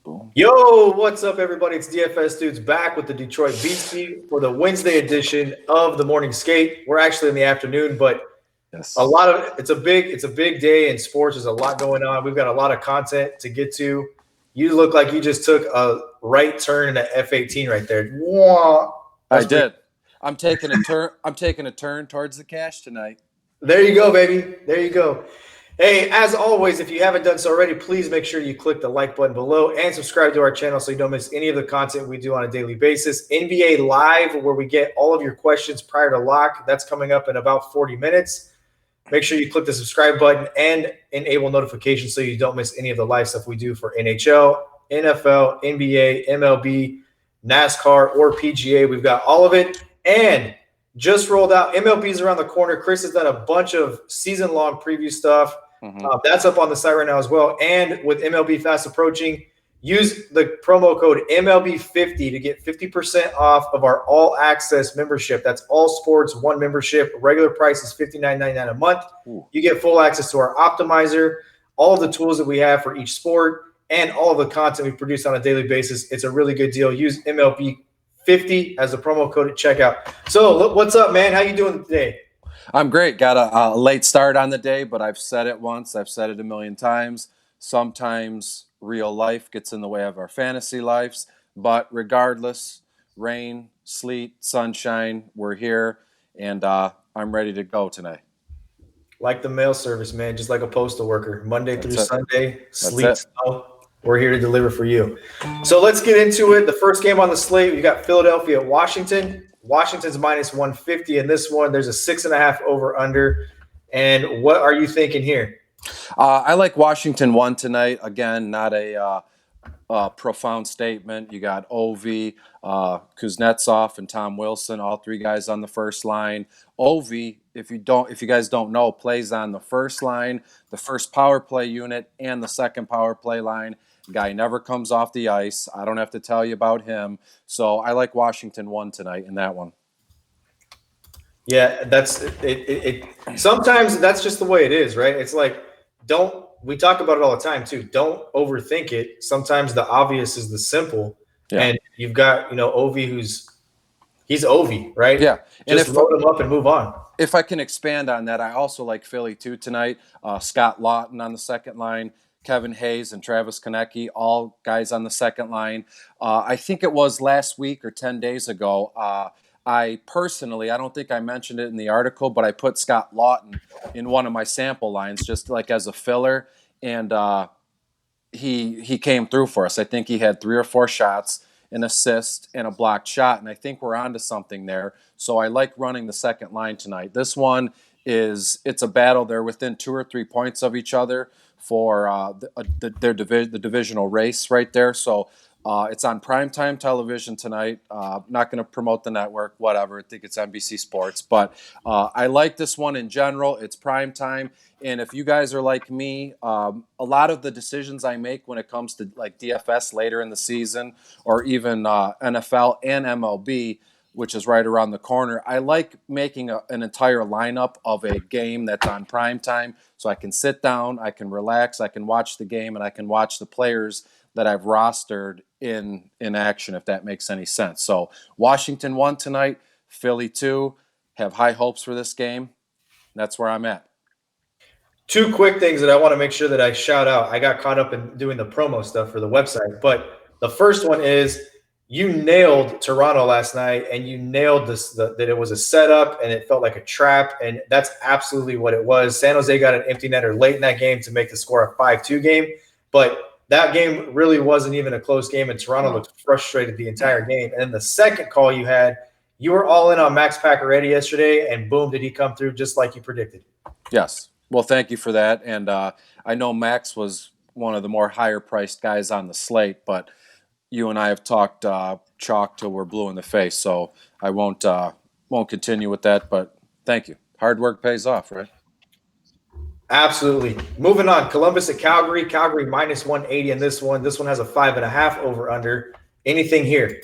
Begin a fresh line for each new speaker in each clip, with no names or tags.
Boom.
Yo, what's up, everybody? It's DFS Dudes back with the Detroit Beastie for the Wednesday edition of the Morning Skate. We're actually in the afternoon, but
Yes.
it's a big day in sports. There's a lot going on. We've got a lot of content to get to. You look like you just took a right turn in an F-18 right there.
I did. I'm taking a turn. I'm taking a turn towards the cash tonight.
There you go, baby. There you go. Hey, as always, if you haven't done so already, please make sure you click the like button below and subscribe to our channel so you don't miss any of the content we do on a daily basis. NBA Live, where we get all of your questions prior to lock. That's coming up in about 40 minutes. Make sure you click the subscribe button and enable notifications so you don't miss any of the live stuff we do for NHL, NFL, NBA, MLB, NASCAR, or PGA. We've got all of it. And just rolled out. MLB's around the corner. Chris has done a bunch of season-long preview stuff. That's up on the site right now as well. And with MLB fast approaching, use the promo code MLB50 to get 50% off of our all-access membership. That's all sports, one membership. Regular price is $59.99 a month.
Ooh.
You get full access to our optimizer, all of the tools that we have for each sport, and all of the content we produce on a daily basis. It's a really good deal. Use MLB50 as a promo code at checkout. So what's up, man? How you doing today?
I'm great. Got a late start on the day, but I've said it once. I've said it a million times. Sometimes real life gets in the way of our fantasy lives. But regardless, rain, sleet, sunshine, we're here, and I'm ready to go tonight.
Like the mail service, man, just like a postal worker. Monday through Sunday, sleet,
That's
snow. We're here to deliver for you. So let's get into it. The first game on the slate, we got Philadelphia at Washington. Washington's minus 150 in this one. There's a 6.5 over under. And what are you thinking here?
I like Washington 1 tonight. Again, not a profound statement. You got Ovi, Kuznetsov, and Tom Wilson, all three guys on the first line. Ovi, if you guys don't know, plays on the first line, the first power play unit, and the second power play line. Guy never comes off the ice. I don't have to tell you about him. So I like Washington 1 tonight in that one.
Yeah, that's it. Sometimes that's just the way it is, right? It's like, we talk about it all the time too. Don't overthink it. Sometimes the obvious is the simple. Yeah. And you've got, Ovi he's Ovi, right?
Yeah.
Just load him up and move on.
If I can expand on that, I also like Philly too tonight. Scott Lawton on the second line, Kevin Hayes and Travis Konecny, all guys on the second line. I think it was last week or 10 days ago. I personally, I don't think I mentioned it in the article, but I put Scott Lawton in one of my sample lines just like as a filler, and he came through for us. I think he had 3 or 4 shots, an assist, and a blocked shot, and I think we're onto something there. So I like running the second line tonight. This one it's a battle. They're within 2 or 3 points of each other for the divisional race right there. So it's on primetime television tonight. Not going to promote the network, whatever. I think it's NBC Sports. But I like this one in general. It's primetime. And if you guys are like me, a lot of the decisions I make when it comes to like DFS later in the season or even NFL and MLB, which is right around the corner, I like making an entire lineup of a game that's on primetime so I can sit down, I can relax, I can watch the game, and I can watch the players that I've rostered in action, if that makes any sense. So Washington 1 tonight, Philly 2. Have high hopes for this game. That's where I'm at.
2 quick things that I want to make sure that I shout out. I got caught up in doing the promo stuff for the website. But the first one is you nailed Toronto last night, and you nailed that it was a setup and it felt like a trap. And that's absolutely what it was. San Jose got an empty netter late in that game to make the score a 5-2 game. But that game really wasn't even a close game, and Toronto looked frustrated the entire game. And then the second call you had, you were all in on Max Pacioretty yesterday, and boom, did he come through just like you predicted.
Yes. Well, thank you for that. And I know Max was one of the more higher-priced guys on the slate, but you and I have talked chalk till we're blue in the face, so I won't continue with that, but thank you. Hard work pays off, right?
Absolutely. Moving on, Columbus at Calgary. Calgary minus 180 in this one. This one has a 5.5 over under. Anything here?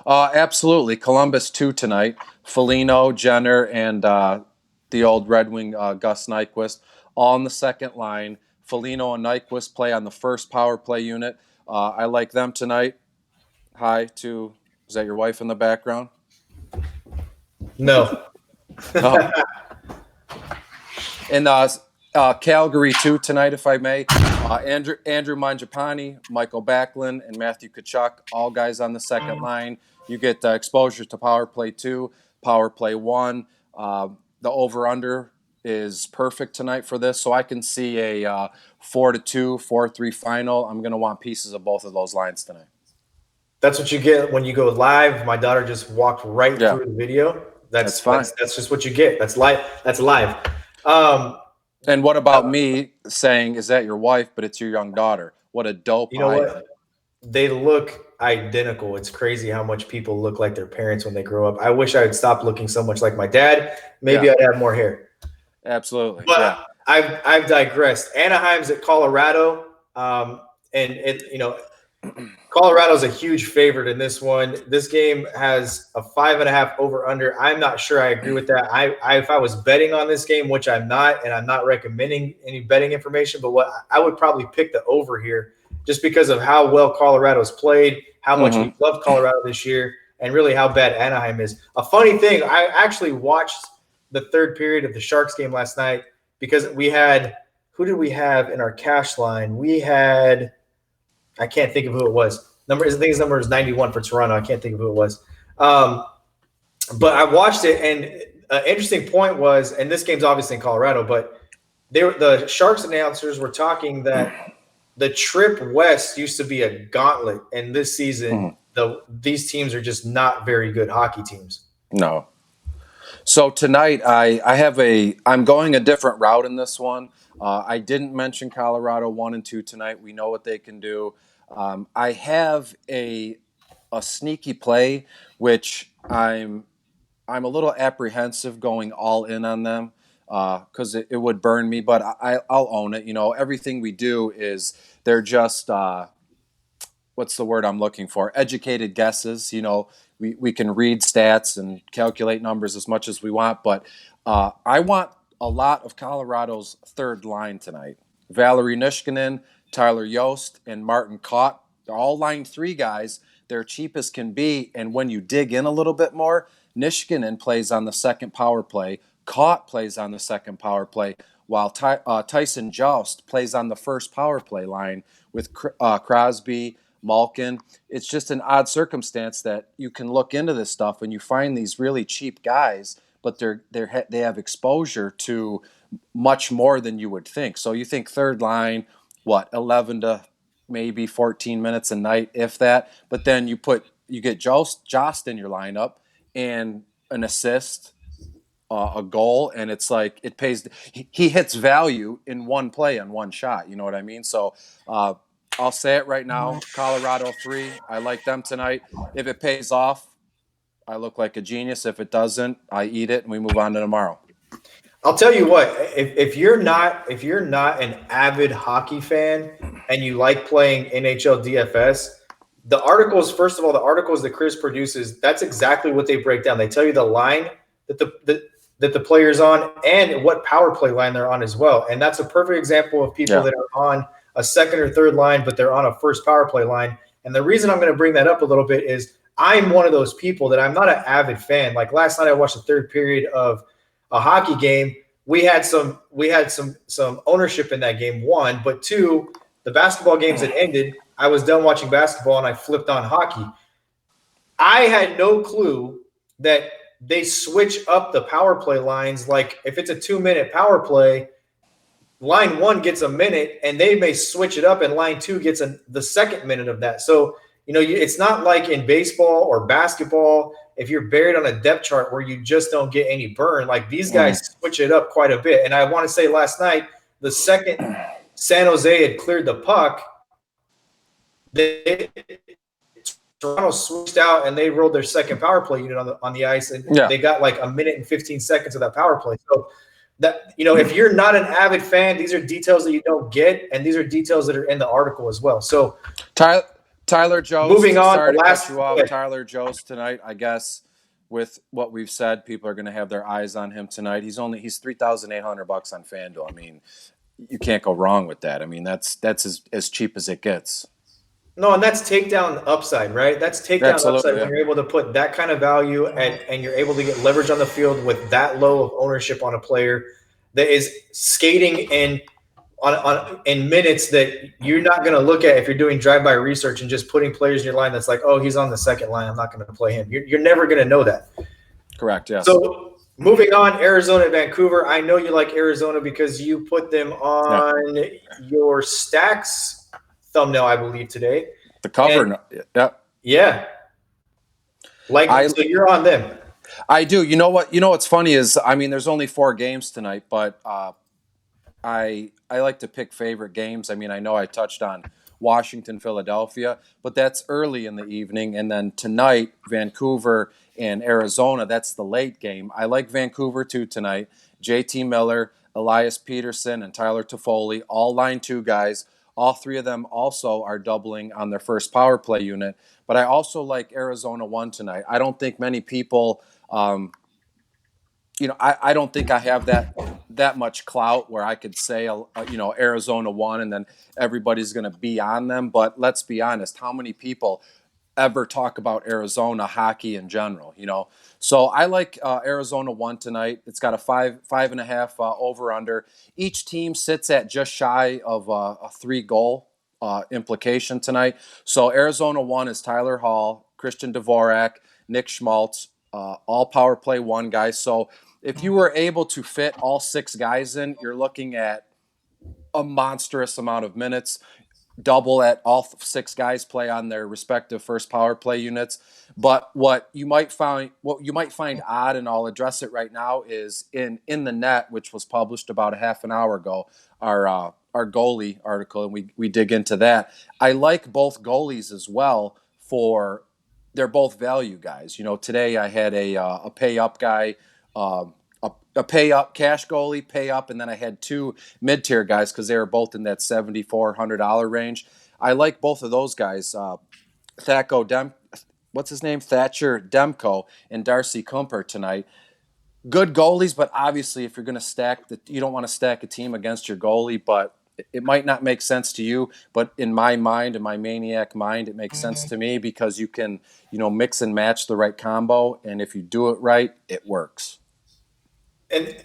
Absolutely. Columbus 2 tonight. Foligno, Jenner, and the old Red Wing Gus Nyquist all on the second line. Foligno and Nyquist play on the first power play unit. I like them tonight. Hi to, is that your wife in the background?
No.
Oh. And Calgary too tonight, if I may. Andrew Mangiapane, Michael Backlund, and Matthew Tkachuk, all guys on the second line. You get exposure to power play 2, power play 1. The over-under is perfect tonight for this, so I can see a 4-2, 4-3 final. I'm going to want pieces of both of those lines tonight.
That's what you get when you go live. My daughter just walked right through the video. That's fine. That's just what you get. That's live. That's live.
And what about me saying, is that your wife, but it's your young daughter? What a dope.
You know what? They look identical. It's crazy how much people look like their parents when they grow up. I wish I had stopped looking so much like my dad. Maybe I'd have more hair.
Absolutely.
But I've digressed. Anaheim's at Colorado. Colorado's a huge favorite in this one. This game has a 5.5 over under. I'm not sure I agree with that. If I was betting on this game, which I'm not, and I'm not recommending any betting information, but what I would probably pick the over here just because of how well Colorado's played, how much we love Colorado this year, and really how bad Anaheim is. A funny thing, I actually watched the third period of the Sharks game last night because we had – who did we have in our cash line? We had – I can't think of who it was. I think his number is 91 for Toronto. I can't think of who it was. But I watched it, and an interesting point was, and this game's obviously in Colorado, but the Sharks announcers were talking that the trip west used to be a gauntlet, and this season these teams are just not very good hockey teams.
No. So tonight I'm going a different route in this one. I didn't mention Colorado 1 and 2 tonight. We know what they can do. I have a sneaky play, which I'm a little apprehensive going all in on them because it would burn me, but I'll own it. Everything we do is they're just what's the word I'm looking for? Educated guesses. We can read stats and calculate numbers as much as we want, but I want a lot of Colorado's third line tonight. Valeri Niskanen, Tyler Yost, and Martin Kaut. They're all line 3 guys. They're cheap as can be, and when you dig in a little bit more, Niskanen plays on the second power play. Kaut plays on the second power play, while Tyson Joust plays on the first power play line with Crosby, Malkin. It's just an odd circumstance that you can look into this stuff and you find these really cheap guys, but they have exposure to much more than you would think. So you think third line, 11 to maybe 14 minutes a night, if that. But then you get Jost in your lineup and an assist, a goal, and it's like it pays. He hits value in one play on one shot. You know what I mean? So I'll say it right now. Colorado 3. I like them tonight. If it pays off, I look like a genius. If it doesn't, I eat it and we move on to tomorrow.
I'll tell you what, if you're not an avid hockey fan and you like playing NHL DFS, the articles that Chris produces, that's exactly what they break down. They tell you the line that the player's on and what power play line they're on as well. And that's a perfect example of people that are on a second or third line, but they're on a first power play line. And the reason I'm going to bring that up a little bit is I'm one of those people that I'm not an avid fan. Like last night I watched the third period of a hockey game. We had some ownership in that game, 1, but 2, the basketball games that ended, I was done watching basketball and I flipped on hockey. I had no clue that they switch up the power play lines. Like if it's a 2-minute power play, line 1 gets a minute and they may switch it up and line 2 gets the second minute of that. So, it's not like in baseball or basketball, if you're buried on a depth chart where you just don't get any burn. Like these guys switch it up quite a bit. And I want to say last night, the second San Jose had cleared the puck, Toronto switched out and they rolled their second power play unit on the ice, and they got like a minute and 15 seconds of that power play. So that if you're not an avid fan, these are details that you don't get, and these are details that are in the article as well. So
Tyler Jost.
Moving on,
sorry to cut you off. Tyler Jost tonight, I guess. With what we've said, people are going to have their eyes on him tonight. He's $3,800 on FanDuel. I mean, you can't go wrong with that. I mean, that's as cheap as it gets.
No, and that's takedown upside, right? That's takedown upside
Absolutely,
when
yeah.
you're able to put that kind of value and you're able to get leverage on the field with that low of ownership on a player that is skating in minutes that you're not going to look at if you're doing drive-by research and just putting players in your line that's like, oh, he's on the second line, I'm not going to play him. You're never going to know that.
Correct, yes.
So moving on, Arizona, Vancouver. I know you like Arizona because you put them
Yeah.
on your stacks thumbnail, I believe, today.
The cover,
And
yeah.
yeah, like
I
so you're on them.
I do. You know what? You know what's funny is, I mean, there's only 4 games tonight, but I like to pick favorite games. I mean, I know I touched on Washington, Philadelphia, but that's early in the evening, and then tonight, Vancouver and Arizona. That's the late game. I like Vancouver too tonight. J.T. Miller, Elias Peterson, and Tyler Toffoli, all line 2 guys. All 3 of them also are doubling on their first power play unit. But I also like Arizona 1 tonight. I don't think many people. I don't think I have that much clout where I could say, Arizona 1 and then everybody's going to be on them. But let's be honest, how many people ever talk about Arizona hockey in general? So I like Arizona 1 tonight. It's got a 5.5 over under. Each team sits at just shy of a 3-goal implication tonight. So Arizona 1 is Tyler Hall, Christian Dvorak, Nick Schmaltz, all power play 1 guys. So if you were able to fit all 6 guys in, you're looking at a monstrous amount of minutes, double at all 6 guys play on their respective first power play units. But what you might find odd, and I'll address it right now, is in the net, which was published about a half an hour ago, our goalie article, and we dig into that. I like both goalies as well. They're both value guys. Today I had a pay up guy. A pay up cash goalie, pay up, and then I had 2 mid tier guys because they were both in that $7,400 range. I like both of those guys. What's his name? Thatcher Demko and Darcy Kumper tonight. Good goalies, but obviously, if you're going to you don't want to stack a team against your goalie. But it might not make sense to you, but in my mind, in my maniac mind, it makes sense to me because you can, mix and match the right combo, and if you do it right, it works.
And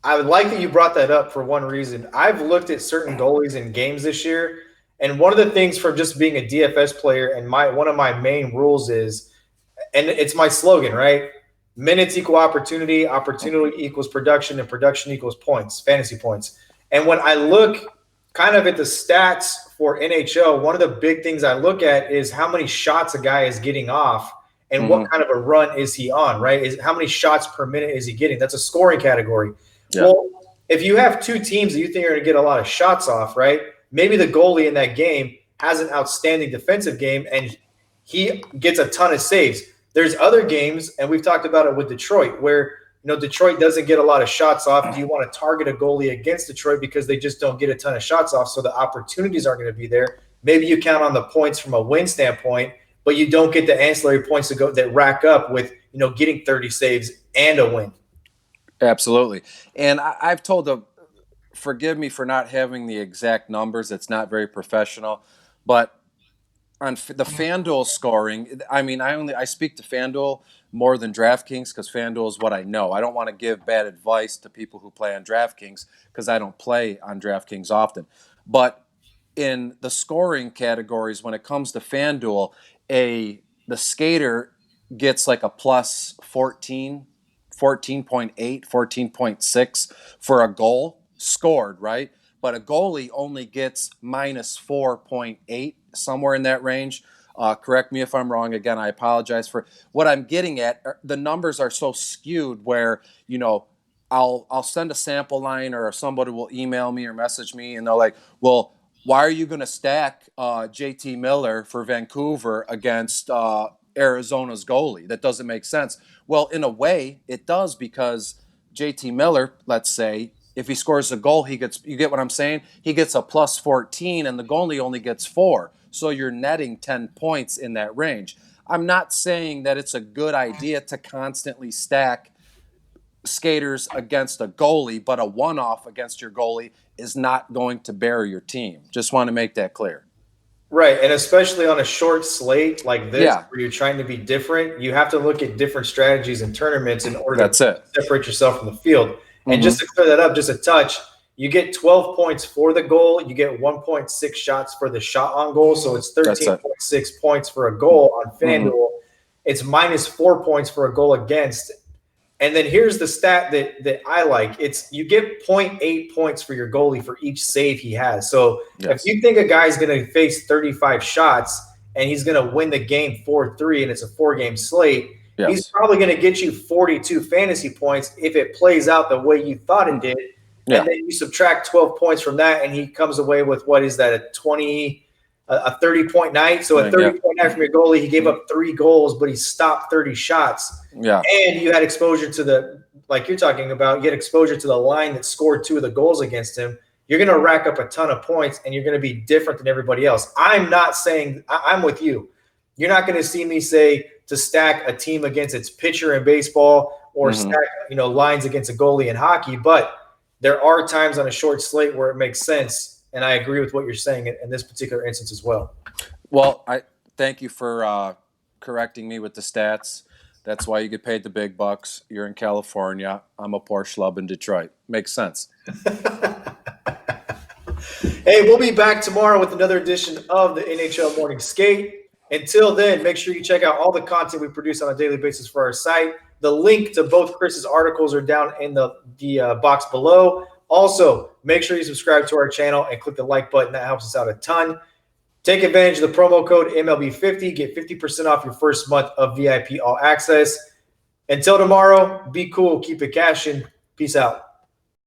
I would like that you brought that up for one reason. I've looked at certain goalies in games this year, and one of the things for just being a DFS player, and one of my main rules is, and it's my slogan, right? Minutes equal opportunity, opportunity equals production, and production equals points, fantasy points. And when I look kind of at the stats for NHL, one of the big things I look at is how many shots a guy is getting off and what kind of a run is he on, right? Is how many shots per minute is he getting? That's a scoring category.
Yeah.
Well, if you have 2 teams that you think are going to get a lot of shots off, right? Maybe the goalie in that game has an outstanding defensive game and he gets a ton of saves. There's other games, and we've talked about it with Detroit, where Detroit doesn't get a lot of shots off. Do you want to target a goalie against Detroit because they just don't get a ton of shots off, so the opportunities aren't going to be there? Maybe you count on the points from a win standpoint, but you don't get the ancillary points that rack up with getting 30 saves and a win.
Absolutely. And I've told forgive me for not having the exact numbers. It's not very professional, but on the FanDuel scoring, I mean, I speak to FanDuel more than DraftKings because FanDuel is what I know. I don't want to give bad advice to people who play on DraftKings because I don't play on DraftKings often. But in the scoring categories, when it comes to FanDuel, the skater gets like a plus 14, 14.8, 14.6 for a goal scored, right? But a goalie only gets minus 4.8, somewhere in that range. Correct me if I'm wrong. Again, I apologize for what I'm getting at. The numbers are so skewed where, I'll send a sample line or somebody will email me or message me and they're like, well, why are you going to stack JT Miller for Vancouver against Arizona's goalie? That doesn't make sense. Well, in a way, it does because JT Miller, let's say, if he scores a goal, you get what I'm saying? He gets a plus 14 and the goalie only gets 4. So you're netting 10 points in that range. I'm not saying that it's a good idea to constantly stack skaters against a goalie, but a one-off against your goalie is not going to bury your team. Just want to make that clear.
Right, and especially on a short slate like this,
Yeah,
where you're trying to be different, you have to look at different strategies and tournaments in order
that's it.
to separate yourself from the field. And just
Hmm.
to clear that up, just a touch, you get 12 points for the goal. You get 1.6 shots for the shot on goal, so it's
That's it.
13.6 points for a goal on
Hmm.
FanDuel. It's minus 4 points for a goal against. And then here's the stat that I like. It's you get 0.8 points for your goalie for each save he has. So if
Yes.
you think a guy's going to face 35 shots and he's going to win the game 4-3 and it's a 4-game slate, he's
Yes.
probably going to get you 42 fantasy points if it plays out the way you thought it did.
Yeah.
And then you subtract 12 points from that and he comes away with what is that, a 30-point night? So a 30-point night from your goalie, he gave up 3 goals, but he stopped 30 shots.
Yeah.
And you had exposure to the, like you're talking about, you had exposure to the line that scored 2 of the goals against him. You're going to rack up a ton of points and you're going to be different than everybody else. I'm not saying, I'm with you. You're not going to see me say to stack a team against its pitcher in baseball or stack, lines against a goalie in hockey. But there are times on a short slate where it makes sense. And I agree with what you're saying in this particular instance as well.
Well, I thank you for correcting me with the stats. That's why you get paid the big bucks. You're in California. I'm a poor schlub in Detroit. Makes sense.
Hey, we'll be back tomorrow with another edition of the NHL Morning Skate. Until then, make sure you check out all the content we produce on a daily basis for our site. The link to both Chris's articles are down in the box below. Also, make sure you subscribe to our channel and click the like button. That helps us out a ton. Take advantage of the promo code MLB50. Get 50% off your first month of VIP All Access. Until tomorrow, be cool. Keep it cashing. Peace out.